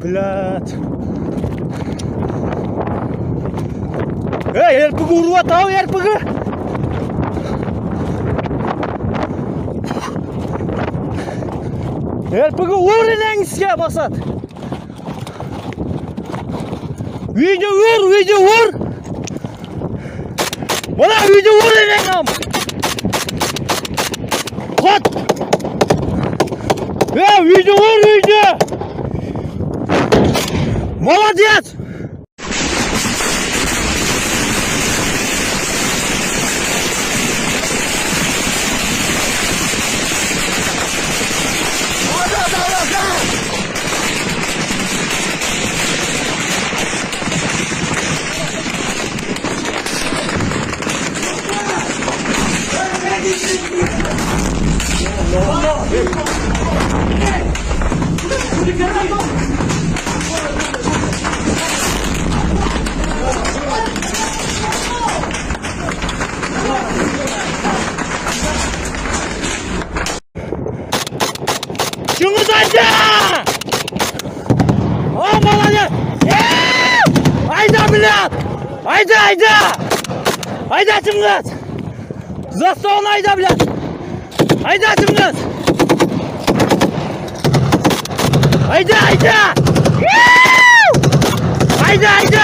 Блядь. РПГ урват ау, РПГ. РПГ урынен іске басат. Видео ур. Бана видео урынен ам. Ход. Видео ур. Молодец. Чуңызайда! О, молодец! Айда, блядь! Айда! Айда, чуңыз! Заставын айда, блядь! Айда, чуңыз! Айда! Айда!